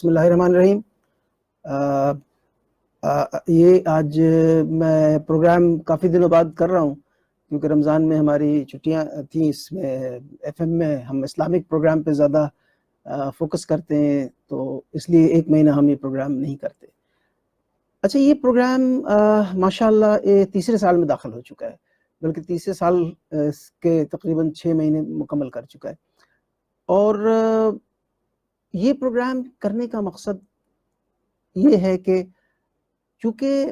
بسم اللہ الرحمن الرحیم۔ یہ آج میں پروگرام کافی دنوں بعد کر رہا ہوں کیونکہ رمضان میں ہماری چھٹیاں تھیں۔ اس میں ایف ایم میں ہم اسلامک پروگرام پہ زیادہ فوکس کرتے ہیں، تو اس لیے ایک مہینہ ہم یہ پروگرام نہیں کرتے۔ اچھا، یہ پروگرام ماشاءاللہ یہ تیسرے سال میں داخل ہو چکا ہے، بلکہ تیسرے سال کے تقریباً 6 مہینے مکمل کر چکا ہے۔ اور یہ پروگرام کرنے کا مقصد یہ ہے کہ چونکہ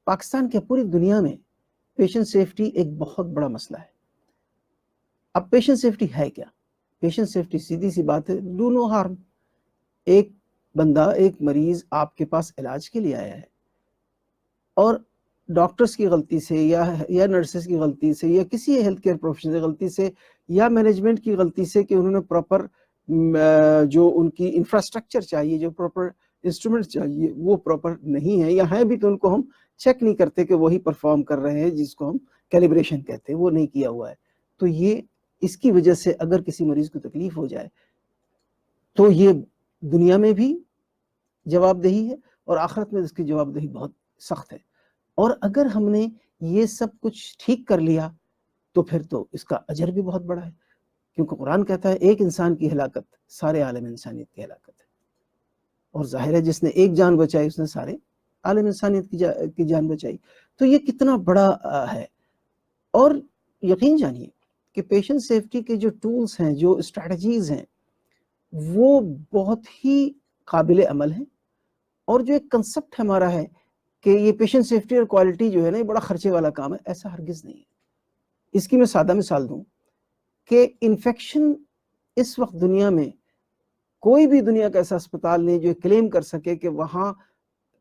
پاکستان کے پوری دنیا میں پیشنٹ سیفٹی ایک بہت بڑا مسئلہ ہے۔ اب پیشنٹ سیفٹی ہے کیا؟ پیشنٹ سیفٹی سیدھی سی بات ہے، ڈو نو ہارم۔ ایک بندہ، ایک مریض آپ کے پاس علاج کے لیے آیا ہے اور ڈاکٹرز کی غلطی سے یا نرسز کی غلطی سے یا کسی ہیلتھ کیئر پروفیشنل کی غلطی سے یا مینجمنٹ کی غلطی سے کہ انہوں نے پراپر جو ان کی انفراسٹرکچر چاہیے، جو پراپر انسٹرومنٹ چاہیے وہ پراپر نہیں ہے، یا ہیں بھی تو ان کو ہم چیک نہیں کرتے کہ وہی پرفارم کر رہے ہیں، جس کو ہم کیلیبریشن کہتے ہیں، وہ نہیں کیا ہوا ہے۔ تو یہ اس کی وجہ سے اگر کسی مریض کو تکلیف ہو جائے تو یہ دنیا میں بھی جواب دہی ہے اور آخرت میں اس کی جواب دہی بہت سخت ہے۔ اور اگر ہم نے یہ سب کچھ ٹھیک کر لیا تو پھر تو اس کا اجر بھی بہت بڑا ہے، کیونکہ قرآن کہتا ہے ایک انسان کی ہلاکت سارے عالم انسانیت کی ہلاکت ہے، اور ظاہر ہے جس نے ایک جان بچائی اس نے سارے عالم انسانیت کی جان بچائی۔ تو یہ کتنا بڑا ہے۔ اور یقین جانیے کہ پیشنٹ سیفٹی کے جو ٹولز ہیں، جو اسٹریٹجیز ہیں، وہ بہت ہی قابل عمل ہیں۔ اور جو ایک کنسپٹ ہمارا ہے کہ یہ پیشنٹ سیفٹی اور کوالٹی جو ہے نا، یہ بڑا خرچے والا کام ہے، ایسا ہرگز نہیں ہے۔ اس کی میں سادہ مثال دوں کہ انفیکشن اس وقت دنیا میں کوئی بھی دنیا کا ایسا اسپتال نہیں جو کلیم کر سکے کہ وہاں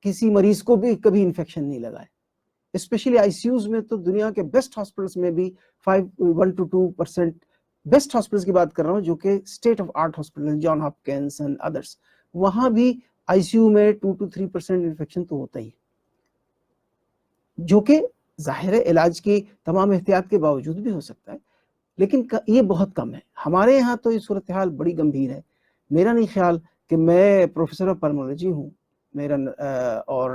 کسی مریض کو بھی کبھی انفیکشن نہیں لگا ہے۔ اسپیشلی آئی سی یوز میں تو دنیا کے بیسٹ ہاسپٹلس میں بھی 1 to 2% بیسٹ ہاسپٹلس کی بات کر رہا ہوں، جو کہ state of art hospital, John Hopkins and others, وہاں بھی آئی سی یو میں 2 to 3% انفیکشن تو ہوتا ہی، جو کہ ظاہر علاج کی تمام احتیاط کے باوجود بھی ہو سکتا ہے، لیکن یہ بہت کم ہے۔ ہمارے یہاں تو یہ صورتحال بڑی گمبھیر ہے۔ میرا نہیں خیال کہ میں پروفیسر آف پلمولوجی ہوں، میرا اور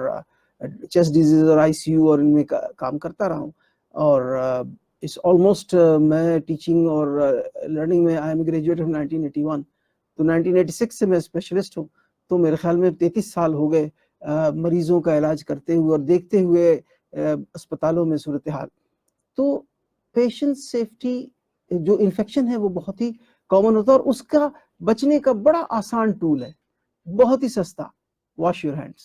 چیسٹ ڈیزیز اور آئی سی یو اور ان میں کام کرتا رہا ہوں، اور اس آلموسٹ میں ٹیچنگ اور لرننگ میں آئی ایم گریجویٹ آف 1981، تو 1986 سے میں اسپیشلسٹ ہوں، تو میرے خیال میں 33 سال ہو گئے مریضوں کا علاج کرتے ہوئے اور دیکھتے ہوئے اسپتالوں میں صورتحال۔ تو پیشنٹ سیفٹی جو انفیکشن ہے وہ بہت ہی کامن ہوتا ہے، اور اس کا بچنے کا بڑا آسان ٹول ہے، بہت ہی سستا، واش یور ہینڈس۔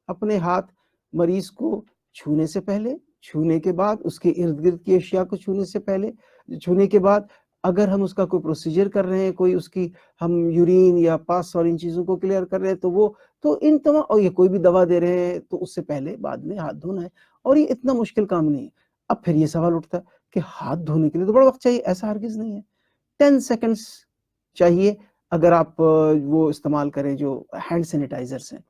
اپنے ہاتھ مریض کو چھونے سے پہلے، چھونے کے بعد، اس کے ارد گرد کی اشیاء کو چھونے سے پہلے، چھونے کے بعد اگر ہم اس کا کوئی پروسیجر کر رہے ہیں، کوئی اس کی ہم یورین یا پاس اور ان چیزوں کو کلیئر کر رہے ہیں، تو ان تمام، اور یہ کوئی بھی دوا دے رہے ہیں تو اس سے پہلے بعد میں ہاتھ دھونا ہے، اور یہ اتنا مشکل کام نہیں ہے۔ اب پھر یہ سوال اٹھتا ہے کہ ہاتھ دھونے کے لیے تو بڑا وقت چاہیے، ایسا ہرگز نہیں ہے۔ 10 سیکنڈز چاہیے اگر آپ وہ استعمال کریں جو ہینڈ سینیٹائزرز ہیں،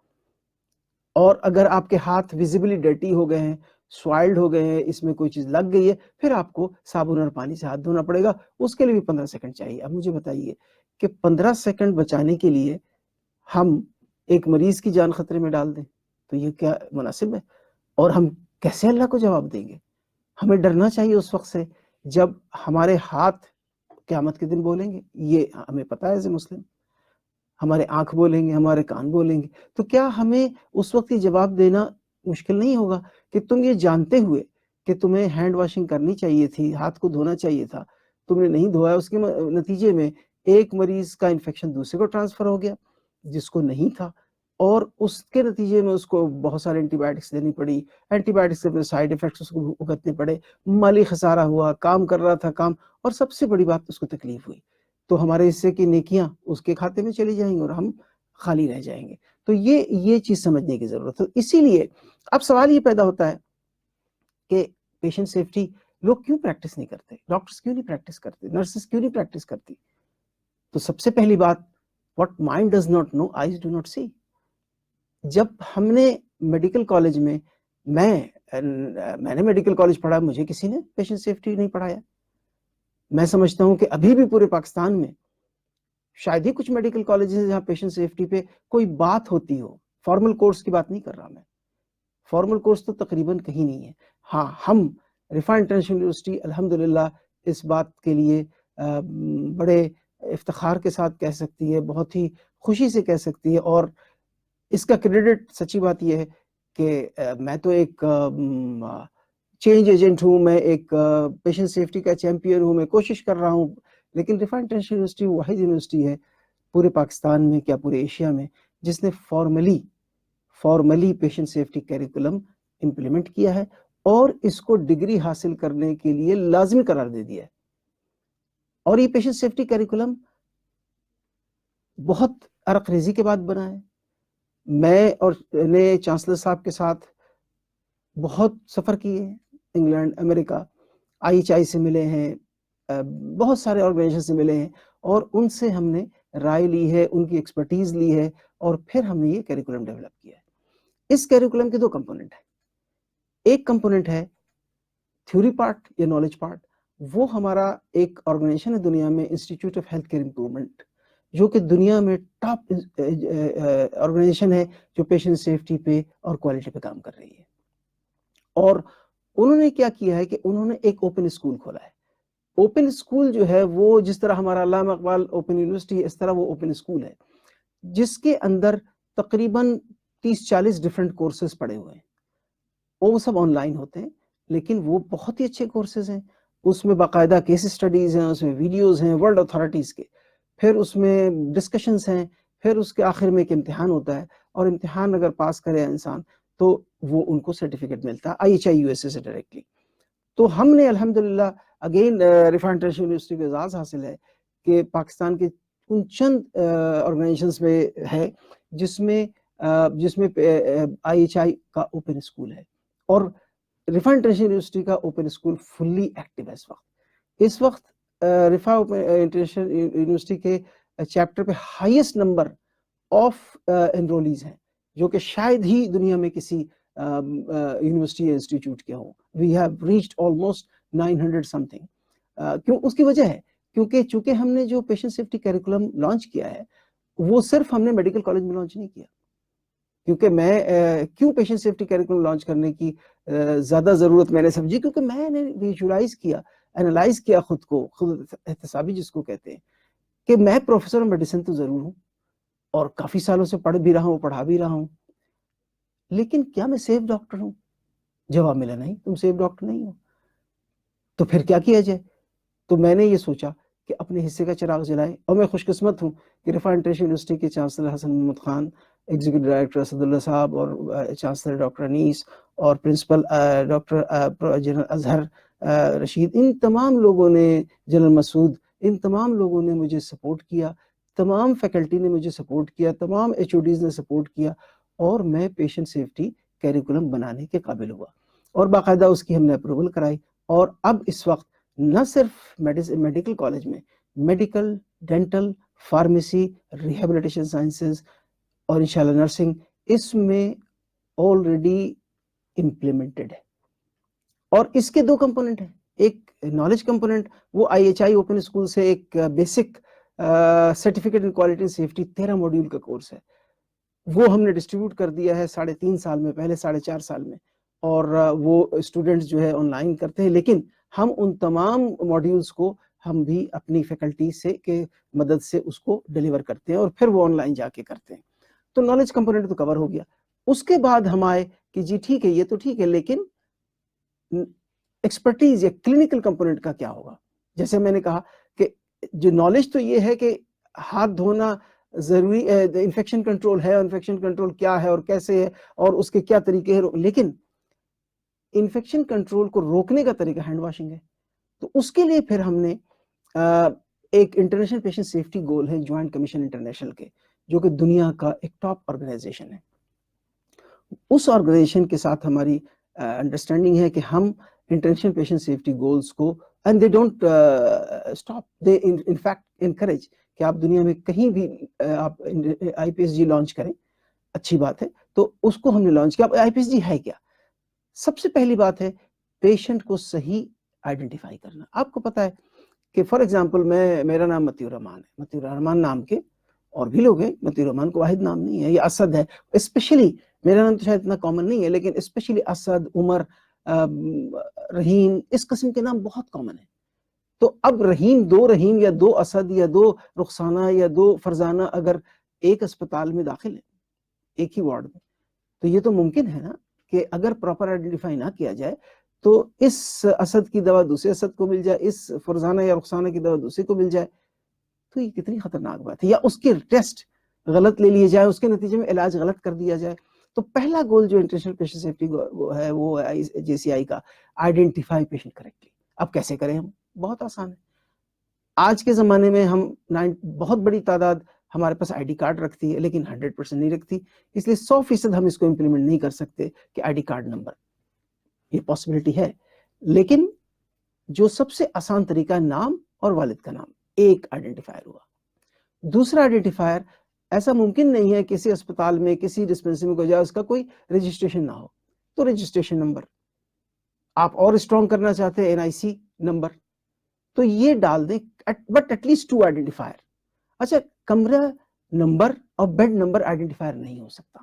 اور اگر آپ کے ہاتھ ویزیبلی ڈرٹی ہو گئے ہیں، سوائلڈ ہو گئے ہیں، اس میں کوئی چیز لگ گئی ہے، پھر آپ کو صابن اور پانی سے ہاتھ دھونا پڑے گا، اس کے لیے بھی 15 سیکنڈ چاہیے۔ اب مجھے بتائیے کہ 15 سیکنڈ بچانے کے لیے ہم ایک مریض کی جان خطرے میں ڈال دیں تو یہ کیا مناسب ہے؟ اور ہم کیسے اللہ کو جواب دیں گے؟ ہمیں ڈرنا چاہیے اس وقت سے جب ہمارے ہاتھ قیامت کے دن بولیں گے، یہ ہمیں پتہ ہے ایز اے مسلم، ہمارے آنکھ بولیں گے، ہمارے کان بولیں گے، تو کیا ہمیں اس وقت یہ جواب دینا مشکل نہیں ہوگا کہ تم یہ جانتے ہوئے کہ تمہیں ہینڈ واشنگ کرنی چاہیے تھی، ہاتھ کو دھونا چاہیے تھا، تم نے نہیں دھویا، اس کے نتیجے میں ایک مریض کا انفیکشن دوسرے کو ٹرانسفر ہو گیا جس کو نہیں تھا، اور اس کے نتیجے میں اس کو بہت سارے اینٹی بایوٹکس دینی پڑی، اینٹی بایوٹکس کے سائیڈ ایفیکٹس اس کو بھگتنے پڑے، مالی خسارہ ہوا، کام کر رہا تھا کام، اور سب سے بڑی بات اس کو تکلیف ہوئی، تو ہمارے حصے کی نیکیاں اس کے کھاتے میں چلی جائیں گی اور ہم خالی رہ جائیں گے۔ تو یہ چیز سمجھنے کی ضرورت ہے۔ اسی لیے اب سوال یہ پیدا ہوتا ہے کہ پیشنٹ سیفٹی لوگ کیوں پریکٹس نہیں کرتے، ڈاکٹرز کیوں نہیں پریکٹس کرتے، نرسز کیوں نہیں پریکٹس کرتی؟ تو سب سے پہلی بات، what mind does not know, eyes do not see۔ جب ہم نے میڈیکل کالج میں، میں نے میڈیکل کالج پڑھا، مجھے کسی نے پیشنٹ سیفٹی نہیں پڑھایا۔ میں سمجھتا ہوں کہ ابھی بھی پورے پاکستان میں شاید ہی کچھ میڈیکل کالجز ہیں جہاں پیشنٹ سیفٹی پہ کوئی بات ہوتی ہو. فارمل کورس کی بات نہیں کر رہا میں, فارمل کورس تو تقریباً کہیں نہیں ہے. ہاں, ہم رفاع انٹرنیشنل یونیورسٹی الحمدللہ اس بات کے لیے بڑے افتخار کے ساتھ کہہ سکتی ہے, بہت ہی خوشی سے کہہ سکتی ہے, اور اس کا کریڈٹ سچی بات یہ ہے کہ میں تو ایک چینج ایجنٹ ہوں, میں ایک پیشنٹ سیفٹی کا چیمپئن ہوں, میں کوشش کر رہا ہوں, لیکن رفاع انٹرنیشنل یونیورسٹی واحد یونیورسٹی ہے پورے پاکستان میں, کیا پورے ایشیا میں, جس نے formally patient safety curriculum implement کیا ہے اور اس کو ڈگری حاصل کرنے کے لیے لازمی قرار دے دیا ہے. اور یہ پیشنٹ سیفٹی کیریکولم بہت عرق ریزی کے بعد بنا ہے. میں اور نے چانسلر صاحب کے ساتھ بہت سفر کیے ہیں, انگلینڈ, امریکہ, IHI سے ملے ہیں, بہت سارے آرگنائزیشن سے ملے ہیں, اور ان سے ہم نے رائے لی ہے, ان کی ایکسپرٹیز لی ہے, اور پھر ہم نے یہ کیریکولم ڈیولپ کیا ہے. اس کیریکولم کے 2 کمپوننٹ ہیں. ایک کمپوننٹ ہے تھیوری پارٹ یا نالج پارٹ. وہ ہمارا ایک آرگنائزیشن ہے دنیا میں, institute of health care improvement, جو کہ دنیا میں ٹاپ آرگنائزیشن ہے جو پیشنٹ سیفٹی پہ اور کوالٹی پہ کام کر رہی ہے. اور انہوں نے کیا کیا ہے کہ انہوں نے ایک اوپن اسکول کھولا ہے. اوپن اسکول جو ہے وہ جس طرح ہمارا علامہ اقبال اوپن یونیورسٹی ہے, اس طرح وہ اوپن اسکول ہے جس کے اندر تقریباً 30-40 ڈفرینٹ کورسز پڑے ہوئے ہیں. وہ سب آن لائن ہوتے ہیں, لیکن وہ بہت ہی اچھے کورسز ہیں. اس میں باقاعدہ کیس اسٹڈیز ہیں, اس میں ویڈیوز ہیں ورلڈ اتھارٹیز کے, پھر اس میں ڈسکشنز ہیں, پھر اس کے آخر میں ایک امتحان ہوتا ہے, اور امتحان اگر پاس کرے انسان تو وہ ان کو سرٹیفکیٹ ملتا ہے IHI USA سے ڈائریکٹلی. تو ہم نے الحمدللہ اگین رفاع انٹرنیشنل یونیورسٹی کو اعزاز حاصل ہے کہ پاکستان کے ان چند آرگنائزیشنز میں ہے جس میں IHI کا اوپن اسکول ہے, اور رفاع انٹرنیشنل یونیورسٹی کا اوپن اسکول فلی ایکٹیو ہے اس وقت رفاع انٹرنیشنل یونیورسٹی کے چیپٹر پہ ہائیسٹ نمبر آف انرولیز ہیں جو کہ شاید ہی دنیا میں کسی یونیورسٹی یا انسٹیٹیوٹ کے ہوں. We have reached almost 900 something. کیوں؟ اس کی وجہ ہے چونکہ ہم نے جو پیشنٹ سیفٹی کیریکولم لانچ کیا ہے وہ صرف ہم نے میڈیکل کالج میں لانچ نہیں کیا. کیونکہ میں کیوں پیشنٹ سیفٹی کیریکولم لانچ کرنے کی زیادہ ضرورت میں نے سمجھی, کیونکہ میں نے ویژولائز کیا, انالائز کیا خود احتسابی جس کو کہتے ہیں, کہ میں پروفیسر آف میڈیسن تو ضرور ہوں اور کافی سالوں سے پڑھ بھی رہا ہوں, پڑھا بھی رہا ہوں, لیکن کیا میں سیف ڈاکٹر ہوں؟ جواب ملا نہیں, تم سیف ڈاکٹر نہیں ہو. تو پھر کیا کیا جائے؟ تو میں نے یہ سوچا کہ اپنے حصے کا چراغ جلائے, اور میں خوش قسمت ہوں کہ رفاع انٹرنیشنل یونیورسٹی کے chancellor Hassan Muhammad Khan, executive director Asad Ullah Sahib, اور چانسلر ڈاکٹر انیس, اور principal doctor general Azhar Rashid, ان تمام لوگوں نے, جنرل مسعود, ان تمام لوگوں نے مجھے سپورٹ کیا, تمام فیکلٹی نے مجھے سپورٹ کیا, تمام HODs نے سپورٹ کیا, اور میں پیشنٹ سیفٹی کیریکولم بنانے کے قابل ہوا, اور باقاعدہ اس کی ہم نے اپروول کرائی. اور اب اس وقت نہ صرف میڈیکل کالج میں, medical, dental, pharmacy, rehabilitation sciences, اور انشاءاللہ نرسنگ, اس میں آلریڈی امپلیمنٹڈ ہے. اور اس کے 2 کمپوننٹ ہیں. ایک نالج کمپوننٹ, وہ IHI اوپن اسکول سے ایک basic certificate in quality and safety 13 module کا کورس ہے, وہ ہم نے ڈسٹریبیوٹ کر دیا ہے 3.5 سال میں, پہلے 4.5 سال میں, اور وہ اسٹوڈنٹس جو ہے آن لائن کرتے ہیں, لیکن ہم ان تمام ماڈیولز کو ہم بھی اپنی فیکلٹی سے کے مدد سے اس کو ڈیلیور کرتے ہیں, اور پھر وہ آن لائن جا کے کرتے ہیں. تو نالج کمپوننٹ تو کور ہو گیا. اس کے بعد ہم آئے کہ جی ٹھیک ہے, یہ تو ٹھیک ہے, لیکن ایکسپرٹیز یا کلینکل کمپوننٹ کا کیا ہوگا؟ جیسے میں نے کہا کہ جو نالج تو یہ ہے کہ ہاتھ دھونا ضروری, انفیکشن کنٹرول ہے, انفیکشن کنٹرول کیا ہے اور کیسے ہے اور اس کے کیا طریقے ہیں, لیکن انفیکشن کنٹرول کو روکنے کا طریقہ ہینڈ واشنگ ہے. تو اس کے لیے پھر ہم نے ایک انٹرنیشنل پیشنٹ سیفٹی گول ہے جوائنٹ کمیشن انٹرنیشنل کے, جو کہ دنیا کا ایک ٹاپ آرگنائزیشن ہے. اس آرگنائزیشن کے ساتھ ہماری انڈرسٹینڈنگ ہے کہ ہم انٹرنیشنل پیشنٹ سیفٹی گولز کو, and they don't stop, they in fact encourage کہ آپ دنیا میں کہیں بھی آپ IPSG لانچ کریں, اچھی بات ہے. تو اس کو ہم نے لانچ کیا. IPSG ہے کیا؟ سب سے پہلی بات ہے پیشنٹ کو صحیح آئیڈینٹیفائی کرنا. آپ کو پتا ہے کہ فار ایگزامپل میرا نام متی الرحمان ہے، متی الرحمان نام کے اور بھی لوگ ہیں، متی الرحمان کو واحد نام نہیں ہے، یہ اسد ہے اسپیشلی، میرا نام تو شاید اتنا کامن نہیں ہے لیکن اسپیشلی اسد، عمر، رحیم، اس قسم کے نام بہت کامن ہیں۔ تو اب رحیم یا دو اسد یا دو رخسانہ یا دو فرزانہ اگر ایک اسپتال میں داخل ہیں ایک ہی وارڈ میں، تو یہ تو ممکن ہے نا کہ اگر پراپر آئیڈینٹیفائی نہ کیا جائے تو اس اسد کی دوا دوسرے اسد کو مل جائے، اس فرزانہ یا رخسانہ کی دوا دوسرے کو مل جائے، تو یہ کتنی خطرناک بات ہے۔ یا اس کے ٹیسٹ غلط لے لیے جائے، اس کے نتیجے میں علاج غلط کر دیا جائے۔ تو پہلا گول جو انٹرنیشنل پیشنٹ سیفٹی ہے وہ ہے JCI کا، آئیڈینٹیفائی پیشنٹ کریکٹلی۔ اب کیسے کریں ہم؟ بہت آسان ہے۔ آج کے زمانے میں ہم بہت بڑی تعداد ہمارے پاس آئی ڈی کارڈ رکھتی ہے لیکن 100% نہیں رکھتی، اس لیے 100% ہم اس کو امپلیمنٹ نہیں کر سکتے کہ آئی ڈی کارڈ نمبر، یہ پاسبلٹی ہے، لیکن جو سب سے آسان طریقہ ہے نام اور والد کا نام، ایک آئیڈینٹیفائر ہوا۔ دوسرا آئیڈینٹیفائر، ایسا ممکن نہیں ہے کسی اسپتال میں کسی ڈسپنسری میں جائے اس کا کوئی رجسٹریشن نہ ہو، تو رجسٹریشن نمبر، آپ اور اسٹرانگ کرنا چاہتے ہیں NIC نمبر، تو یہ ڈال دیں، بٹ ایٹ لیسٹ 2 آئیڈینٹیفائر۔ اچھا، کمرہ نمبر اور بیڈ نمبر آئیڈینٹیفائر نہیں ہو سکتا۔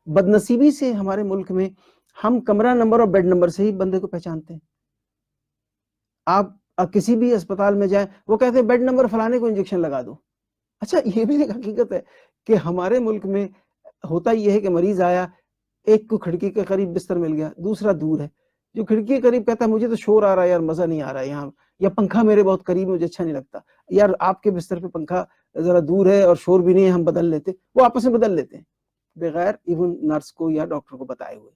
بدنصیبی سے ہمارے ملک میں ہم کمرہ نمبر اور بیڈ نمبر سے ہی بندے کو پہچانتے ہیں۔ آپ کسی بھی اسپتال میں جائیں، وہ کہتے ہیں بیڈ نمبر فلانے کو انجیکشن لگا دو۔ اچھا، یہ بھی ایک حقیقت ہے کہ ہمارے ملک میں ہوتا یہ ہے کہ مریض آیا، ایک کو کھڑکی کے قریب بستر مل گیا، دوسرا دور ہے، جو کھڑکی کے قریب کہتا ہے مجھے تو شور آ رہا ہے یار، مزہ نہیں آ رہا ہے یہاں، یا پنکھا میرے بہت قریب مجھے اچھا نہیں لگتا، یار آپ کے بستر پہ پنکھا ذرا دور ہے اور شور بھی نہیں ہے، ہم بدل لیتے، وہ آپس میں بدل لیتے ہیں بغیر ایون نرس کو یا ڈاکٹر کو بتائے ہوئے۔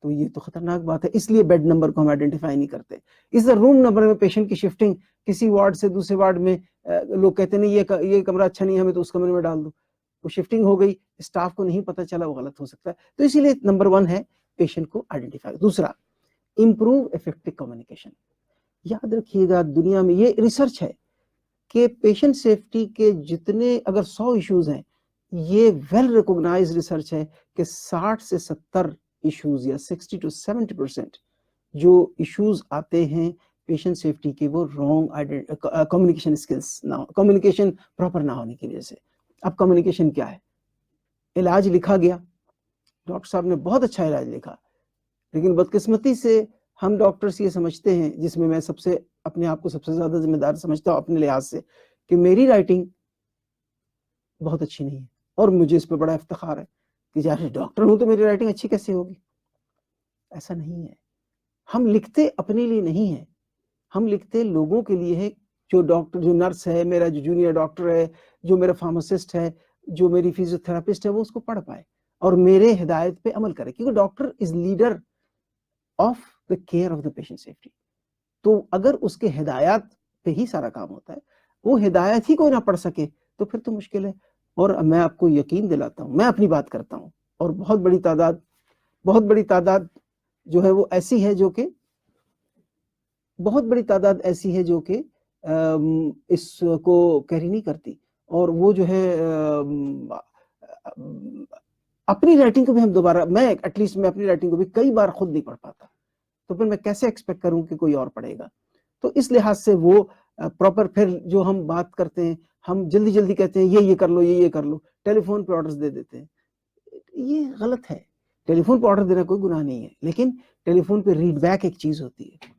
تو یہ تو خطرناک بات ہے، اس لیے بیڈ نمبر کو ہم آئیڈینٹیفائی نہیں کرتے۔ اس روم نمبر میں پیشنٹ کی شفٹنگ کسی وارڈ سے دوسرے وارڈ میں، لوگ کہتے ہیں نہیں یہ کمرہ اچھا نہیں ہے ہمیں تو اس کمرے میں ڈال دو، وہ شفٹنگ ہو گئی، اسٹاف کو نہیں پتہ چلا، وہ غلط ہو سکتا ہے۔ تو اسی لیے نمبر 1 ہے پیشنٹ کو آئیڈینٹیفائی۔ دوسرا، امپروو افیکٹو کمیونیکیشن۔ یاد رکھیے گا دنیا میں یہ ریسرچ ہے کہ پیشنٹ سیفٹی کے جتنے اگر 100 ایشوز ہیں، یہ ویل ریکوگنائز ریسرچ ہے کہ 60 سے 70 ایشوز یا 60 to 70% جو ایشوز آتے ہیں پیشنٹ سیفٹی کے، وہ رانگ کمیونیکیشن اسکلس نہ ہو، کمیونیکیشن پراپر نہ ہونے کی وجہ سے۔ اب کمیونیکیشن کیا ہے؟ علاج لکھا گیا، ڈاکٹر صاحب نے بہت اچھا علاج لکھا، لیکن بدقسمتی سے ہم ڈاکٹرز یہ سمجھتے ہیں، جس میں میں اپنے آپ کو سب سے زیادہ ذمہ دار سمجھتا ہوں اپنے لحاظ سے، کہ میری رائٹنگ بہت اچھی نہیں ہے اور مجھے اس پہ بڑا افتخار ہے کہ جیسے ڈاکٹر ہوں تو میری رائٹنگ اچھی کیسے ہوگی؟ ایسا نہیں ہے۔ ہم لکھتے اپنے لیے نہیں ہیں، ہم لکھتے لوگوں کے لیے ہے، جو ڈاکٹر، جو نرس ہے، میرا جو جونیئر ڈاکٹر ہے، جو میرا فارماسسٹ ہے، جو میری فزیوتھراپسٹ ہے، وہ اس کو پڑھ پائے اور میرے ہدایت پہ عمل کرے، کیونکہ doctor is leader of the care of the patient safety. تو اگر اس کے ہدایات پہ ہی سارا کام ہوتا ہے، وہ ہدایت ہی کوئی نہ پڑھ سکے تو پھر تو مشکل ہے۔ اور میں آپ کو یقین دلاتا ہوں، میں اپنی بات کرتا ہوں، اور بہت بڑی تعداد جو ہے وہ ایسی ہے جو کہ اس کو کیری نہیں کرتی، اور وہ جو ہے اپنی رائٹنگ کو بھی ہم دوبارہ، میں ایٹ لیسٹ میں اپنی رائٹنگ کو بھی کئی بار خود نہیں پڑھ پاتا، تو پھر میں کیسے ایکسپیکٹ کروں کہ کوئی اور پڑھے گا؟ تو اس لحاظ سے وہ پراپر، پھر جو ہم بات کرتے ہیں، ہم جلدی کہتے ہیں یہ کر لو، یہ کر لو، ٹیلی فون پہ آرڈرز دے دیتے ہیں، یہ غلط ہے۔ ٹیلی فون پہ آرڈر دینا کوئی گناہ نہیں ہے، لیکن ٹیلی فون پہ ریڈ بیک ایک چیز ہوتی ہے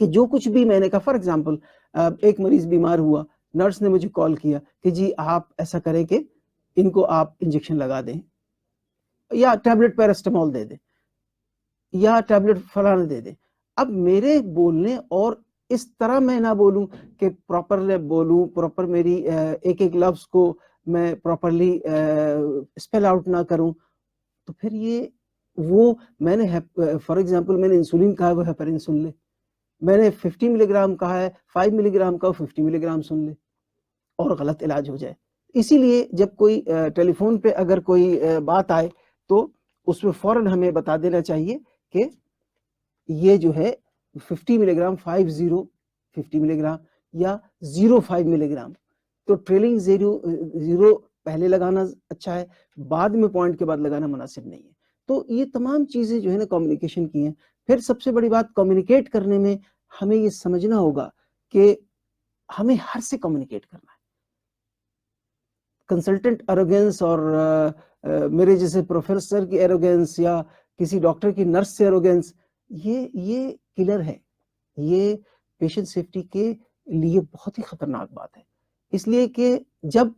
کہ جو کچھ بھی میں نے کہا، فار ایگزامپل ایک مریض بیمار ہوا، نرس نے مجھے کال کیا کہ جی آپ ایسا کریں کہ ان کو آپ انجیکشن لگا دیں، یا ٹیبلٹ پیراسٹامول دے دیں، یا ٹیبلٹ فلانا دے دیں۔ اب میرے بولنے، اور اس طرح میں نہ بولوں کہ پراپر بولوں، پراپر میری ایک لفظ کو میں پراپرلی اسپیل آؤٹ نہ کروں، تو پھر وہ میں نے فار ایگزامپل میں نے انسولین کہا ہے، وہ ہیپرین سن لے، میں نے 50 ملی گرام کہا ہے، 5 ملی گرام کا 50 ملی گرام سن لے اور غلط علاج ہو جائے۔ اسی لیے جب کوئی ٹیلی فون پہ اگر کوئی بات آئے تو اس میں فوراً ہمیں بتا دینا چاہیے کہ یہ جو ہے 50 ملی گرام، 50 ملی گرام یا 05 ملی گرام، تو ٹریلنگ زیرو پہلے لگانا اچھا ہے، بعد میں پوائنٹ کے بعد لگانا مناسب نہیں ہے۔ تو یہ تمام چیزیں جو ہے نا کمیونیکیشن کی ہیں۔ پھر سب سے بڑی بات، کمیونیکیٹ کرنے میں ہمیں یہ سمجھنا ہوگا کہ ہمیں ہر سے کمیونیکیٹ کرنا ہے. کنسلٹنٹ ایروگینس اور میرے جیسے پروفیسر کی ایروگینس یا کسی ڈاکٹر کی نرس سے ایروگینس، یہ کلر ہے، یہ پیشنٹ سیفٹی کے لیے بہت ہی خطرناک بات ہے. اس لیے کہ جب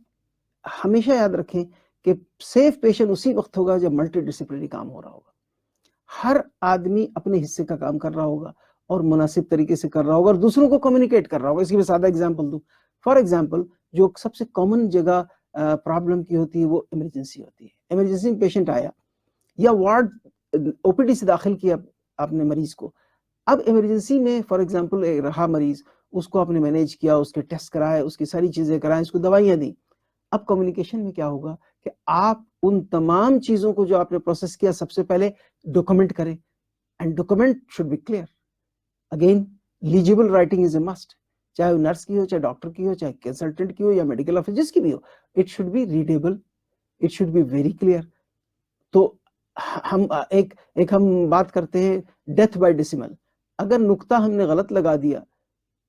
ہمیشہ یاد رکھیں کہ سیف پیشنٹ اسی وقت ہوگا جب ملٹی ڈسپلنری کام ہو رہا ہوگا. ہر آدمی اپنے حصے کا کام کر رہا ہوگا اور مناسب طریقے سے کر رہا ہوگا اور دوسروں کو کمیونیکیٹ کر رہا ہوگا. اس کی میں سادہ ایگزامپل دوں. فار ایگزامپل جو سب سے کامن جگہ پرابلم کی ہوتی ہے وہ ایمرجنسی ہوتی ہے. ایمرجنسی میں پیشنٹ آیا یا وارڈ او پی ڈی سے داخل کیا آپ نے مریض کو. اب ایمرجنسی میں فار ایگزامپل رہا مریض، اس کو آپ نے مینیج کیا، اس کے ٹیسٹ کرائے، اس کی ساری چیزیں کرائیں، اس کو دوائیاں دیں. اب کمیونیکیشن میں کیا ہوگا کہ آپ ان تمام چیزوں کو جو آپ نے پروسیس کیا سب سے پہلے ڈاکومنٹ کریں. And document should be clear. Again legible writing is a must, چاہے وہ نرس کی ہو، چاہے ڈاکٹر کی ہو، چاہے کنسلٹنٹ کی ہو یا میڈیکل آفیسر جس کی بھی ہو. It should be readable, it should be very clear. تو ہم ہم بات کرتے ہیں ڈیتھ بائی ڈیسیمل. اگر نقطہ ہم نے غلط لگا دیا،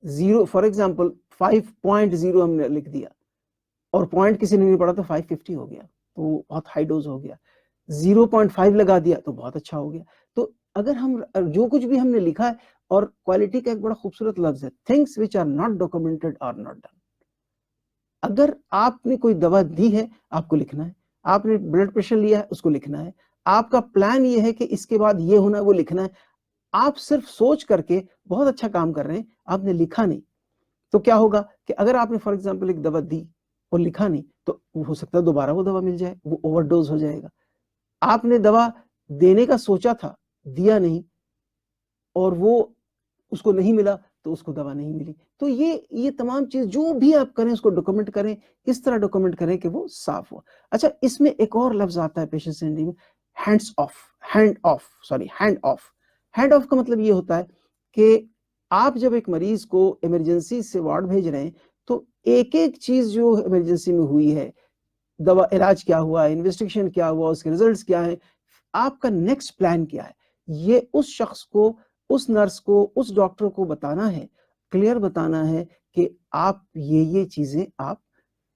0 فار ایگزامپل 5.0 ہم نے لکھ دیا اور پوائنٹ کسی نے نہیں پڑھا تو 550 ہو گیا، تو بہت ہائی ڈوز ہو گیا. 0.5 لگا دیا تو بہت اچھا ہو گیا. تو اگر ہم جو کچھ بھی ہم نے لکھا ہے، اور کوالٹی کا ایک بڑا خوبصورت لفظ ہے things which are not documented are not done. اگر آپ نے کوئی دوا دی ہے آپ کو لکھنا ہے، آپ نے بلڈ پریشر لیا ہے اس کو لکھنا ہے، آپ کا پلان یہ ہے کہ اس کے بعد یہ ہونا ہے وہ لکھنا ہے. آپ صرف سوچ کر کے بہت اچھا کام کر رہے ہیں، آپ نے لکھا نہیں. تو کیا ہوگا کہ اگر آپ نے فار ایگزامپل ایک دوا دی اور لکھا نہیں تو ہو سکتا ہے دوبارہ وہ دوا مل جائے، وہ اوور ڈوز ہو جائے گا. آپ نے دوا دینے کا سوچا تھا، دیا نہیں، اور وہ اس کو نہیں ملا تو اس کو دوا نہیں ملی. تو یہ تمام چیز جو بھی آپ کریں اس کو ڈاکومنٹ کریں، اس طرح ڈاکومنٹ کریں کہ وہ صاف ہو. اچھا، اس میں ایک اور لفظ آتا ہے پیشنٹ سینڈنگ میں، ہینڈ آف کا مطلب یہ ہوتا ہے کہ آپ جب ایک مریض کو ایمرجنسی سے وارڈ بھیج رہے ہیں تو ایک ایک چیز جو ایمرجنسی میں ہوئی ہے، دوا علاج کیا ہوا، انویسٹیگیشن کیا ہوا، اس کے ریزلٹس کیا ہیں، آپ کا نیکسٹ پلان کیا ہے، یہ اس شخص کو، اس نرس کو، اس ڈاکٹر کو بتانا ہے، کلیئر بتانا ہے کہ آپ یہ چیزیں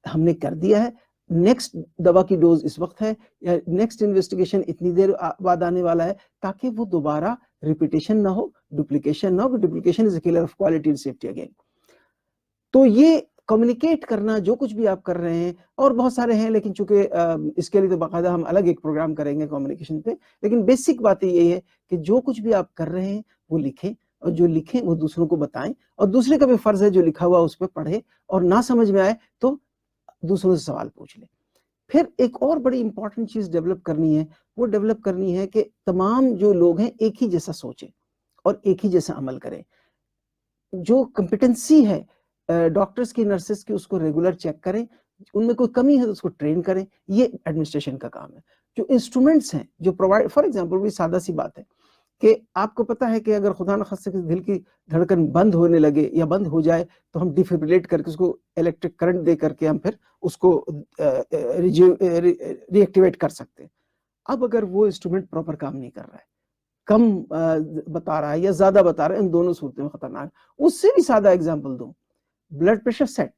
ہم نے کر دیا ہے، نیکسٹ دوا کی ڈوز اس وقت ہے یا نیکسٹ انویسٹیگیشن اتنی دیر بعد آنے والا ہے، تاکہ وہ دوبارہ ریپیٹیشن نہ ہو، ڈپلیکیشن نہ ہو. Duplication is a killer of quality and safety again. تو یہ کمیونیکیٹ کرنا جو کچھ بھی آپ کر رہے ہیں، اور بہت سارے ہیں لیکن چونکہ اس کے لیے تو باقاعدہ ہم الگ ایک پروگرام کریں گے کمیونیکیشن پہ، لیکن بیسک بات یہی ہے کہ جو کچھ بھی آپ کر رہے ہیں وہ لکھیں، اور جو لکھیں وہ دوسروں کو بتائیں، اور دوسرے کا بھی فرض ہے جو لکھا ہوا اس پہ پڑھے، اور نہ سمجھ میں آئے تو دوسروں سے سوال پوچھ لیں. پھر ایک اور بڑی امپورٹنٹ چیز ڈیولپ کرنی ہے، وہ ڈیولپ کرنی ہے کہ تمام جو لوگ ہیں ایک ہی جیسا سوچیں اور ایک ہی جیسا عمل کریں. جو کمپیٹنسی ہے ڈاکٹرز کی، نرسز کی، اس کو ریگولر چیک کریں، ان میں کوئی کمی ہے تو اس کو ٹرین کریں. یہ ایڈمنسٹریشن کا کام ہے. جو انسٹرومنٹس ہیں جو پرووائڈ، فار ایگزامپل بھی سادہ سی بات ہے کہ آپ کو پتا ہے کہ اگر خدا نخواستہ دل کی دھڑکن بند ہونے لگے یا بند ہو جائے تو ہم ڈیفیبریلیٹ کر کے اس کو الیکٹرک کرنٹ دے کر کے ہم پھر اس کو ری ایکٹیویٹ کر سکتے ہیں. اب اگر وہ انسٹرومنٹ پراپر کام نہیں کر رہا ہے، کم بتا رہا ہے یا زیادہ بتا رہا ہے، ان دونوں صورتوں میں خطرناک. اس سے بھی سادہ ایگزامپل دوں، بلڈ پریشر سیٹ.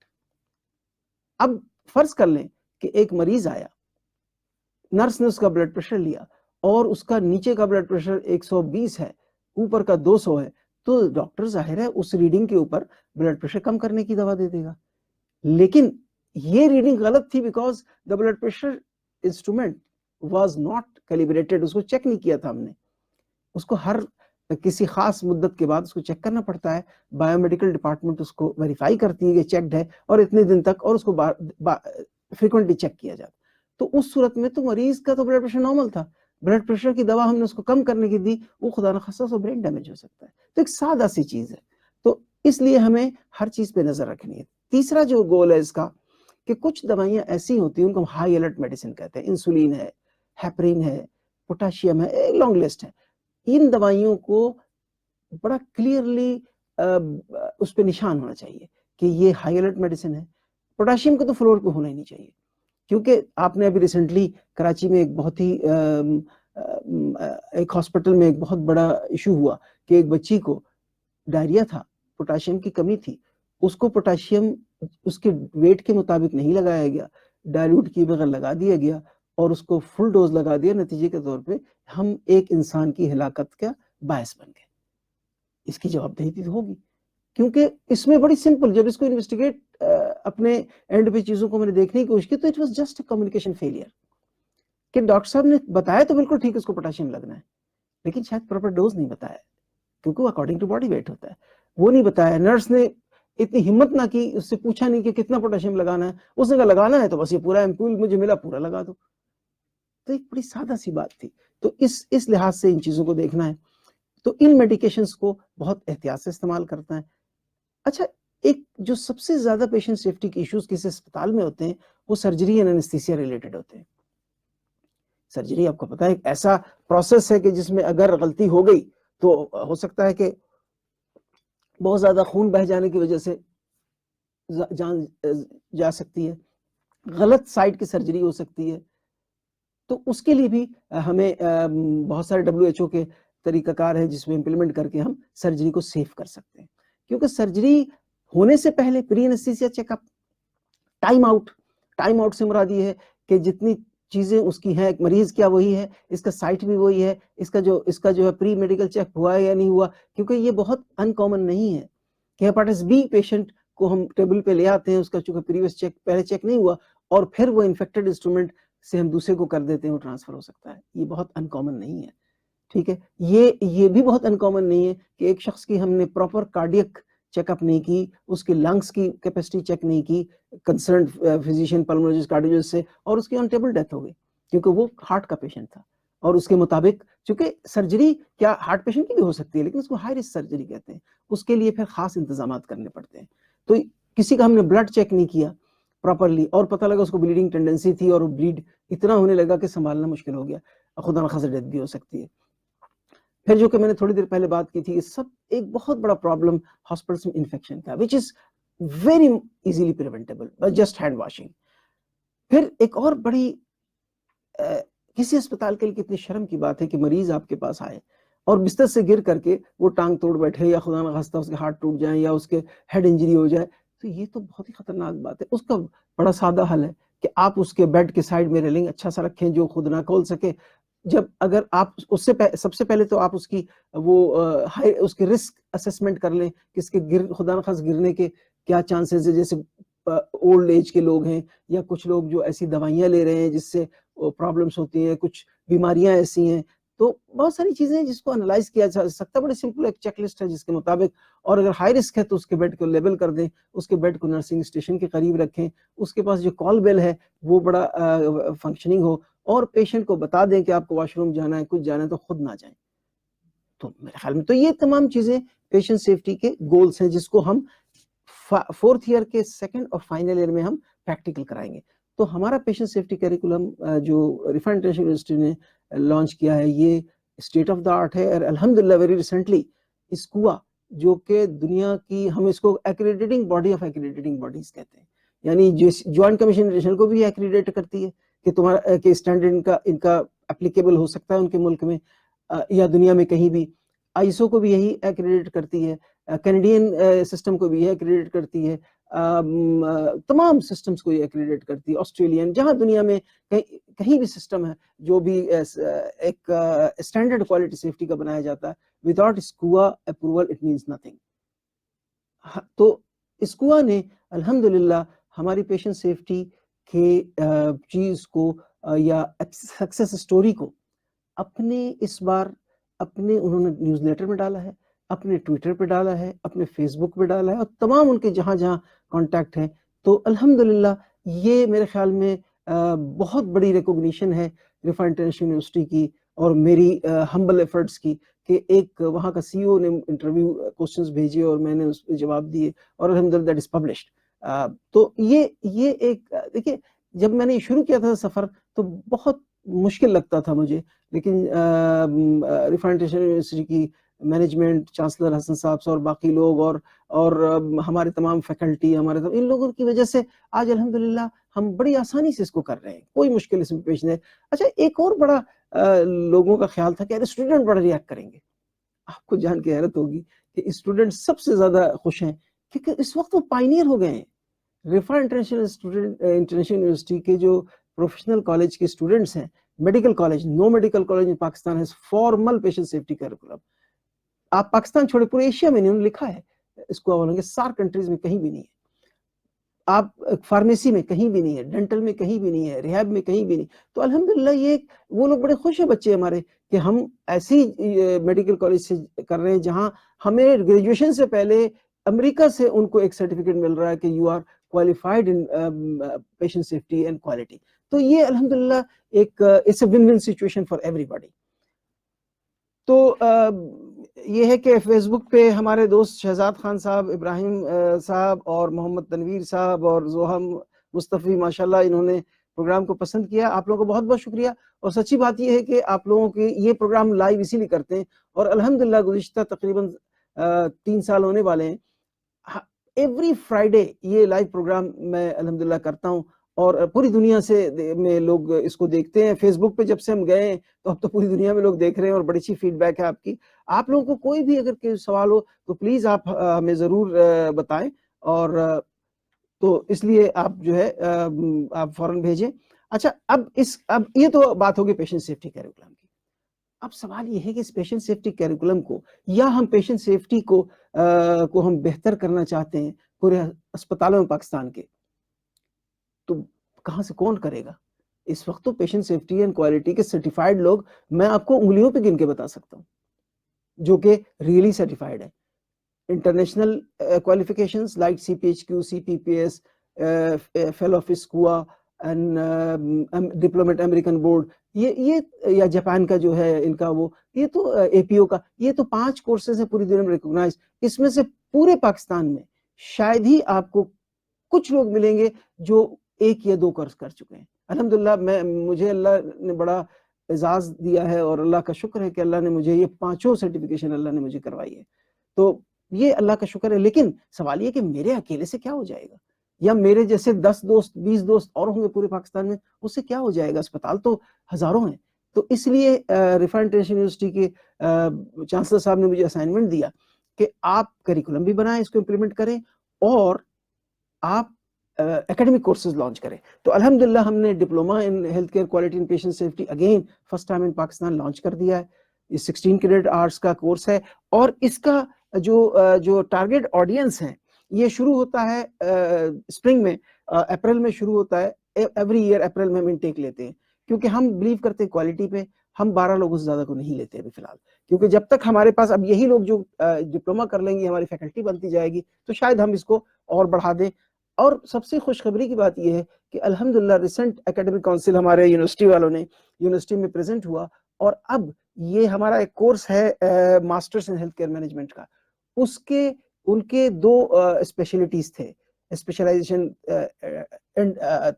اب فرض کر لیں کہ ایک مریض آیا، نرس نے اس کا بلڈ پریشر لیا اور اس کا نیچے کا بلڈ پریشر 120 ہے، اوپر کا 200 ہے، تو ڈاکٹر ظاہر ہے اس ریڈنگ کے اوپر بلڈ پریشر کم کرنے کی دوا دے دے گا. لیکن یہ ریڈنگ غلط تھی because the blood pressure instrument was not calibrated. اس کو چیک نہیں کیا تھا ہم نے. اس کو ہر کسی خاص مدت کے بعد اس کو چیک کرنا پڑتا ہے. بایو میڈیکل ڈپارٹمنٹ اس کو ویریفائی کرتی ہے کہ چیکڈ ہے اور اتنے دن تک، اور اس کو فریکوینٹلی چیک کیا جاتا. تو اس صورت میں تو مریض کا تو بلڈ پریشر نارمل تھا، بلڈ پریشر کی دوا ہم نے اس کو کم کرنے کی دی، وہ خدا نخواستہ اس کو برین ڈیمیج ہو سکتا ہے. تو ایک سادہ سی چیز ہے. تو اس لیے ہمیں ہر چیز پہ نظر رکھنی ہے. تیسرا جو گول ہے اس کا کہ کچھ دوائیاں ایسی ہوتی ہیں ان کو ہم ہائی الرٹ میڈیسن کہتے ہیں. انسولین ہے، ہیپرین ہے، پوٹاشیم ہے، ایک لانگ لسٹ ہے. ان دوائیوں کو بڑا کلیئرلی اس پہ نشان ہونا چاہیے کہ یہ ہائی الرٹ میڈیسن ہے. پوٹاشیم کو تو فلور پہ ہونا ہی نہیں چاہیے، کیونکہ آپ نے ابھی ریسنٹلی کراچی میں ایک بہت ہی ایک ہاسپٹل میں ایک بہت بڑا ایشو ہوا کہ ایک بچی کو ڈائریا تھا، پوٹاشیم کی کمی تھی، اس کو پوٹاشیم اس کے ویٹ کے مطابق نہیں لگایا گیا، ڈائلوٹ کیے بغیر لگا دیا گیا اور اس کو فل ڈوز لگا دیا، نتیجے کے طور پہ ہم ایک انسان کی ہلاکت کا باعث بن گئے. اس کی جواب دہی تو ہوگی، کیونکہ اس میں بڑی سمپل، جب اس کو انویسٹیگیٹ اپنے اینڈ پہ چیزوں کو میں نے دیکھنے کی کوشش کی تو it was just a communication failure, کہ ڈاکٹر صاحب نے بتایا تو بالکل ٹھیک اس کو پوٹاشیم لگنا ہے، لیکن شاید پراپر ڈوز نہیں بتایا، کیونکہ وہ اکارڈنگ ٹو باڈی ویٹ ہوتا ہے، وہ نہیں بتایا. نرس نے اتنی ہمت نہ کی، اس سے پوچھا نہیں کہ کتنا پوٹاشیم لگانا ہے، اس نے کہا لگانا ہے تو بس یہ پورا ایمپول مجھے ملا پورا لگا دو. تو ایک بڑی سادہ سی بات تھی. تو اس لحاظ سے ان چیزوں کو دیکھنا ہے. تو ان میڈیکیشنز کو بہت احتیاط سے استعمال کرتا ہے. اچھا، ایک جو سب سے زیادہ پیشنٹ سیفٹی کے ایشوز کسی اسپتال میں ہوتے ہیں وہ سرجری اینڈ انستھیسیا ریلیٹڈ ہوتے ہیں. سرجری آپ کو پتا ہے ایک ایسا پروسیس ہے کہ جس میں اگر غلطی ہو گئی تو ہو سکتا ہے کہ بہت زیادہ خون بہ جانے کی وجہ سے جان جا سکتی ہے، غلط سائٹ کی سرجری ہو سکتی ہے. تو اس کے لیے بھی ہمیں بہت سارے WHO کے طریقہ کار ہے جس میں امپلیمنٹ کر کے ہم سرجری کو سیف کر سکتے ہیں. کیونکہ سرجری ہونے سے پہلے پری انستھیسیا چیک اپ، ٹائم آؤٹ سے مراد یہ ہے کہ جتنی چیزیں اس کی ہیں، مریض کیا وہی ہے، اس کا سائٹ بھی وہی ہے، اس کا جو ہے پری میڈیکل چیک ہوا ہے یا نہیں ہوا. کیونکہ یہ بہت ان کامن نہیں ہے کہ ہیپاٹائٹس بی پیشنٹ کو ہم ٹیبل پہ لے آتے ہیں، اس کا چونکہ پریویس چیک پہلے چیک نہیں ہوا اور پھر وہ انفیکٹڈ انسٹرومنٹ سے ہم دوسرے کو کر دیتے ہیں، وہ ٹرانسفر ہو سکتا ہے. یہ بہت ان کامن نہیں ہے. ٹھیک ہے، یہ بھی بہت ان کامن نہیں ہے کہ ایک شخص کی ہم نے پراپر کارڈیک چیک اپ نہیں کی، اس کی لنگس کی کیپیسٹی چیک نہیں کی کنسرنڈ فزیشین پلمونولوجسٹ کارڈیولوجسٹ سے، اور اس کی آن ٹیبل ڈیتھ ہو گئی کیونکہ وہ ہارٹ کا پیشنٹ تھا. اور اس کے مطابق چونکہ سرجری کیا ہارٹ پیشنٹ کی بھی ہو سکتی ہے لیکن اس کو ہائی رسک سرجری کہتے ہیں، اس کے لیے پھر خاص انتظامات کرنے پڑتے ہیں. تو کسی کا ہم نے بلڈ چیک نہیں کیا پراپرلی اور پتہ لگا اس کو بلیڈنگ ٹینڈنسی تھی اور بلیڈ اتنا ہونے لگا کہ سنبھالنا مشکل ہو گیا، خدا نخواستہ ڈیتھ بھی ہو سکتی ہے. پھر جو کہ میں نے تھوڑی دیر پہلے بات کی تھی، یہ سب ایک بہت بڑا پرابلم ہاسپٹلس میں انفیکشن کا which is very easily preventable by just hand washing. پھر ایک اور بڑی کسی اسپتال کے لیے کتنی شرم کی بات ہے کہ مریض آپ کے پاس آئے اور بستر سے گر کر کے وہ ٹانگ توڑ بیٹھے یا خدا نخواستہ اس کے ہاتھ ٹوٹ جائیں یا اس کے ہیڈ انجری ہو جائے. تو یہ تو بہت ہی خطرناک بات ہے. اس کا بڑا سادہ حل ہے کہ آپ اس کے بیڈ کے سائڈ میں ریلنگ اچھا سا رکھیں جو خود نہ کھول سکے. جب اگر آپ اس سے سب سے پہلے تو آپ اس کی اس کے رسک اسسمنٹ کر لیں کہ اس کے خدا نخواستہ گرنے کے کیا چانسز ہے. جیسے اولڈ ایج کے لوگ ہیں یا کچھ لوگ جو ایسی دوائیاں لے رہے ہیں جس سے پرابلمس ہوتی ہیں، کچھ بیماریاں ایسی ہیں. تو بہت ساری چیزیں ہیں جس کو انالائز کیا جا سکتا ہے. بڑی سمپل ایک چیک لسٹ ہے جس کے مطابق، اور اگر ہائی رسک ہے تو اس کے بیڈ کو لیبل کر دیں، اس کے بیڈ کو نرسنگ اسٹیشن کے قریب رکھیں، اس کے پاس جو کال بیل ہے وہ بڑا فنکشننگ ہو، اور پیشنٹ کو بتا دیں کہ آپ کو واش روم جانا ہے، کچھ جانا ہے تو خود نہ جائیں. تو میرے خیال میں تو یہ تمام چیزیں پیشنٹ سیفٹی کے گولز ہیں جس کو ہم 4th ایئر کے 2nd اور فائنل ایئر میں ہم پریکٹیکل کرائیں گے. تو ہمارا پیشنٹ سیفٹی کریکولم جو ریفائنڈ انٹرنیشنل یونیورسٹی نے لانچ کیا ہے یہ اسٹیٹ آف دا آرٹ ہے. اور الحمدللہ ویری ریسنٹلی اسکوا جو کہ دنیا کی، ہم اس کو ایکریڈیٹنگ باڈی آف ایکریڈیٹنگ باڈیز کہتے ہیں، یعنی جوائنٹ کمیشن انٹرنیشنل کو بھی ایکریڈیٹ کرتی ہے کہ تمہارا کہ اسٹینڈرڈ ان کا اپلیکیبل ہو سکتا ہے ان کے ملک میں یا دنیا میں کہیں بھی. آئیسو کو بھی یہی ایکریڈیٹ کرتی ہے، کینیڈین سسٹم کو بھی ایکریڈیٹ کرتی ہے، تمام سسٹمز کو یہ ایکریڈیٹ کرتی ہے. آسٹریلین، جہاں دنیا میں کہیں بھی سسٹم ہے جو بھی ایک اسٹینڈرڈ کوالٹی سیفٹی کا بنایا جاتا ہے، without ISQua approval it means nothing. تو اسکوا نے الحمدللہ ہماری پیشنٹ سیفٹی کے چیز کو یا سکسیس اسٹوری کو اپنے اس بار انہوں نے نیوز لیٹر میں ڈالا ہے، اپنے ٹویٹر پہ ڈالا ہے، اپنے فیس بک پہ ڈالا ہے، اور تمام ان کے جہاں جہاں کانٹیکٹ ہیں. تو الحمدللہ یہ میرے خیال میں بہت بڑی ریکوگنیشن ہے ریفائنڈ انٹرنیشنل یونیورسٹی کی اور میری ہمبل ایفرٹس کی کہ ایک وہاں کا CEO نے انٹرویو کوسچنز بھیجے اور میں نے اس پہ جواب دیے اور الحمدللہ دیٹ از پبلشڈ. تو یہ ایک دیکھیے، جب میں نے شروع کیا تھا سفر تو بہت مشکل لگتا تھا مجھے، لیکن ریفائنڈ انٹرنیشنل یونیورسٹی کی مینجمنٹ، چانسلر حسن صاحب اور باقی لوگ اور ہمارے تمام فیکلٹی، ان لوگوں کی وجہ سے آج الحمدللہ ہم بڑی آسانی سے اس کو کر رہے ہیں، کوئی مشکل اس میں پیش نہیں. اچھا، ایک اور بڑا لوگوں کا خیال تھا کہ اسٹوڈنٹ بڑا ریئیکٹ کریں گے. آپ کو جان کے حیرت ہوگی کہ اسٹوڈنٹ سب سے زیادہ خوش ہیں کیونکہ اس وقت وہ پائنیئر ہو گئے ہیں. رفا انٹرنیشنل یونیورسٹی کے جو پروفیشنل کالج کے اسٹوڈنٹس ہیں, medical college, no medical college in Pakistan has formal patient safety curriculum. آپ پاکستان چھوڑے پورے ایشیا میں انہوں نے لکھا ہے, اس کو بولیں گے سار کنٹریز میں کہیں بھی نہیں ہے. آپ فارمیسی میں کہیں بھی نہیں ہے, ڈینٹل میں کہیں بھی نہیں ہے, ریہاب میں کہیں بھی نہیں. تو الحمدللہ یہ وہ لوگ بڑے خوش ہیں بچے ہمارے کہ ہم ایسی میڈیکل کالج سے کر رہے ہیں جہاں ہمیں گریجویشن سے پہلے امریکہ سے ان کو ایک سرٹیفکیٹ مل رہا ہے کہ you are qualified in patient safety and quality. تو یہ الحمدللہ ایک it's a win-win situation for everybody. تو یہ ہے کہ فیس بک پہ ہمارے دوست شہزاد خان صاحب, ابراہیم صاحب اور محمد تنویر صاحب اور زوہم مصطفی, ماشاءاللہ انہوں نے پروگرام کو پسند کیا. آپ لوگوں کو بہت بہت شکریہ. اور سچی بات یہ ہے کہ آپ لوگوں کے یہ پروگرام لائیو اسی لیے کرتے ہیں, اور الحمدللہ گزشتہ تقریباً 3 سال ہونے والے ہیں. ایوری فرائیڈے یہ لائیو پروگرام میں الحمدللہ کرتا ہوں, اور پوری دنیا سے میں لوگ اس کو دیکھتے ہیں. فیس بک پہ جب سے ہم گئے ہیں تو اب تو پوری دنیا میں لوگ دیکھ رہے ہیں, اور بڑی اچھی فیڈ بیک ہے آپ کی. آپ لوگوں کو کوئی بھی اگر کوئی سوال ہو تو پلیز آپ ہمیں ضرور بتائیں, اور تو اس لیے آپ جو ہے آپ فوراً بھیجیں. اچھا, اب یہ تو بات ہوگی پیشنٹ سیفٹی کریکولم کی. اب سوال یہ ہے کہ اس پیشنٹ سیفٹی کریکولم کو, یا ہم پیشنٹ سیفٹی کو ہم بہتر کرنا چاہتے ہیں پورے اسپتالوں میں پاکستان کے, تو کہاں سے کون کرے گا؟ اس وقت تو پیشنٹ سیفٹی اینڈ کوالٹی کے سرٹیفائڈ لوگ میں آپ کو انگلیوں پہ گن کے بتا سکتا ہوں جو کہ ریئلی سرٹیفائڈ ہے. International qualifications like CPHQ, CPPS, fellow of ISQua and diplomate American board, یہ یا جاپان کا جو ہے ان کا وہ, یہ تو APO کا, یہ تو 5 کورسز ہیں پوری دنیا میں ریکوگنائز. اس میں سے پورے پاکستان میں شاید ہی آپ کو کچھ لوگ ملیں گے جو 1 یا 2 کورس کر چکے ہیں. الحمدللہ مجھے اللہ نے بڑا اعزاز دیا ہے, اور اللہ کا شکر ہے کہ اللہ نے مجھے یہ 5 سرٹیفکیشن اللہ نے مجھے کروائی ہے. تو یہ اللہ کا شکر ہے. لیکن سوال یہ کہ میرے اکیلے سے کیا ہو جائے گا, یا میرے جیسے 10 دوست 20 دوست اور ہوں گے پورے پاکستان میں, اس سے کیا ہو جائے گا؟ اسپتال تو ہزاروں ہیں. تو اس لیے رفا انٹرنیشنل یونیورسٹی کے چانسلر صاحب نے مجھے اسائنمنٹ دیا کہ آپ کریکولم بھی بنائیں, اس کو امپلیمنٹ کریں, اور آپ اکیڈمک کورسز لانچ کریں. تو الحمدللہ ہم نے diploma in health care quality and patient safety again first time in Pakistan launch کر دیا ہے. یہ 16 کریڈٹ آورس کا کورس ہے, اور اس کا جو ٹارگیٹ آڈینس ہے یہ شروع ہوتا ہے اسپرنگ میں, اپریل میں شروع ہوتا ہے. ایوری ایئر اپریل میں ہم انٹیک لیتے ہیں, کیونکہ ہم بلیو کرتے ہیں کوالٹی پہ. ہم 12 لوگوں سے زیادہ کو نہیں لیتے ابھی فی الحال, کیونکہ جب تک ہمارے پاس اب یہی لوگ جو ڈپلوما کر لیں گے, ہماری فیکلٹی بنتی جائے گی, تو شاید ہم اس کو اور بڑھا دیں. اور سب سے خوشخبری کی بات یہ ہے کہ الحمدللہ ریسنٹ اکیڈمک کاؤنسل ہمارے یونیورسٹی والوں نے یونیورسٹی میں پریزنٹ ہوا, اور اب یہ ہمارا ایک کورس ہے masters in health care management کا, ان کے 2 اسپیشلٹیز تھے, اسپیشلائزیشن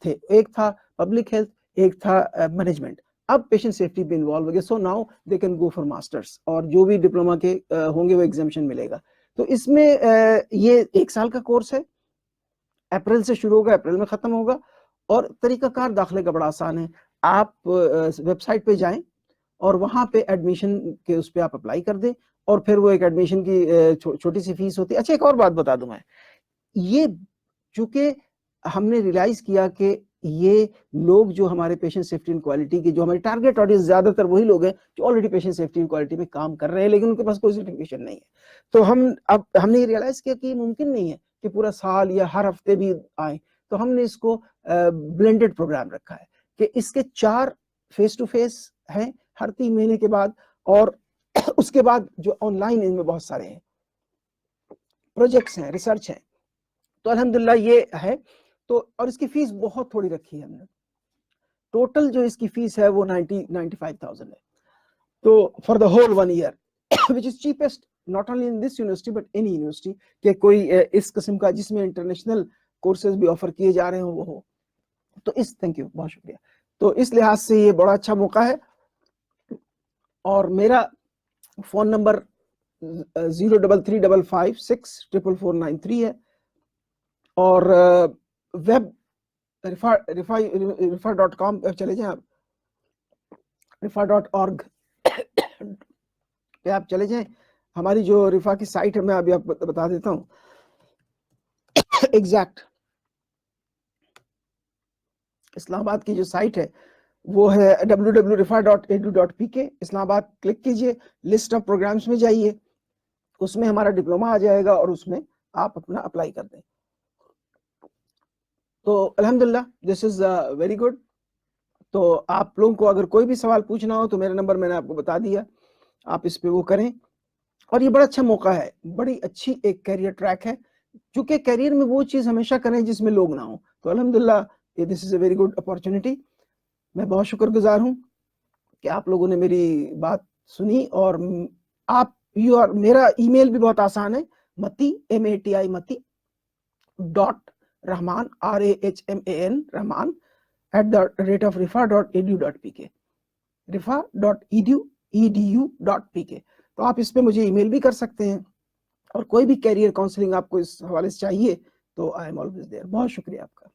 تھے. ایک تھا پبلک ہیلتھ, ایک تھا مینجمنٹ. اب پیشنٹ سیفٹی بھی انوالو ہو گیا, so now they can go for masters, اور جو بھی ڈپلوما کے ہوں گے وہ ایگزامشن ملے گا. تو اس میں یہ 1 سال کا کورس ہے, اپریل سے شروع ہوگا, اپریل میں ختم ہوگا. اور طریقہ کار داخلے کا بڑا آسان ہے. آپ ویب سائٹ پہ جائیں, اور وہاں پہ ایڈمیشن کے اس پہ آپ اپلائی کر دیں, اور پھر وہ ایک ایڈمیشن کی چھوٹی سی فیس ہوتی ہے. اچھا, ایک اور بات بتا دوں میں, یہ چونکہ ہم نے ریلائز کیا کہ یہ لوگ جو ہمارے پیشنٹ سیفٹی اینڈ کوالٹی کے جو ہمارے ٹارگیٹ آڈینس زیادہ تر وہی لوگ ہیں جو already patient safety and quality میں کام کر رہے ہیں, لیکن ان کے پاس کوئی سرٹیفکیشن نہیں ہے. تو ہم نے یہ ریلائز کیا کہ یہ ممکن نہیں ہے کہ پورا سال یا ہر ہفتے بھی آئیں. تو ہم نے اس کو بلینڈڈ پروگرام رکھا ہے کہ اس کے 4 فیس ٹو فیس ہیں ہر 3 مہینے کے بعد, اور اس کے بعد جو آن لائن ان میں بہت سارے ہیں پروجیکٹس ہیں, ریسرچ ہیں. تو الحمدللہ یہ ہے. تو اور اس کی فیس بہت تھوڑی رکھی ہے ہم نے, ٹوٹل جو اس کی فیس ہے وہ 95,000 ہے. تو for the whole 1 year which is cheapest not only in this university but any university, کہ کوئی اس قسم کا جس میں انٹرنیشنل کورسز بھی آفر کیے جا رہے ہوں وہ ہو. تو تھینک یو, بہت شکریہ. تو اس لحاظ سے یہ بڑا اچھا موقع ہے. اور میرا فون نمبر 0335564493 ہے, اور ویب رفا.com پہ چلے جائیں, آپ رفا.org پہ آپ چلے جائیں. ہماری جو رفا کی سائٹ ہے میں ابھی آپ بتا دیتا ہوں, ایگزیکٹ اسلام آباد کی جو سائٹ ہے وہ ہے www.rifa.edu.pk. اسلام آباد کلک کیجئے، لسٹ آف پروگرامز میں جائیے، اس میں ہمارا ڈپلوما آ جائے گا اور اس میں آپ اپنا اپلائی کر دیں. تو الحمدللہ دس از ویری گڈ. تو آپ لوگوں کو اگر کوئی بھی سوال پوچھنا ہو تو میرا نمبر میں نے آپ کو بتا دیا، آپ اس پہ وہ کریں. اور یہ بڑا اچھا موقع ہے، بڑی اچھی ایک کیریئر ٹریک ہے، چونکہ کیریئر میں وہ چیز ہمیشہ کریں جس میں لوگ نہ ہوں. تو الحمدللہ دس از اے ویری گڈ اپارچونٹی. میں بہت شکر گزار ہوں کہ آپ لوگوں نے میری بات سنی. اور آپ میرا ای میل بھی بہت آسان ہے، متی MATI متی .rahman RAHMAN رحمان @rifa.edu.pk rifa.edu.pk. تو آپ اس پہ مجھے ای میل بھی کر سکتے ہیں، اور کوئی بھی کیریئر کاؤنسلنگ آپ کو اس حوالے سے چاہیے تو آئی ایم آلویز دیئر. بہت شکریہ آپ کا.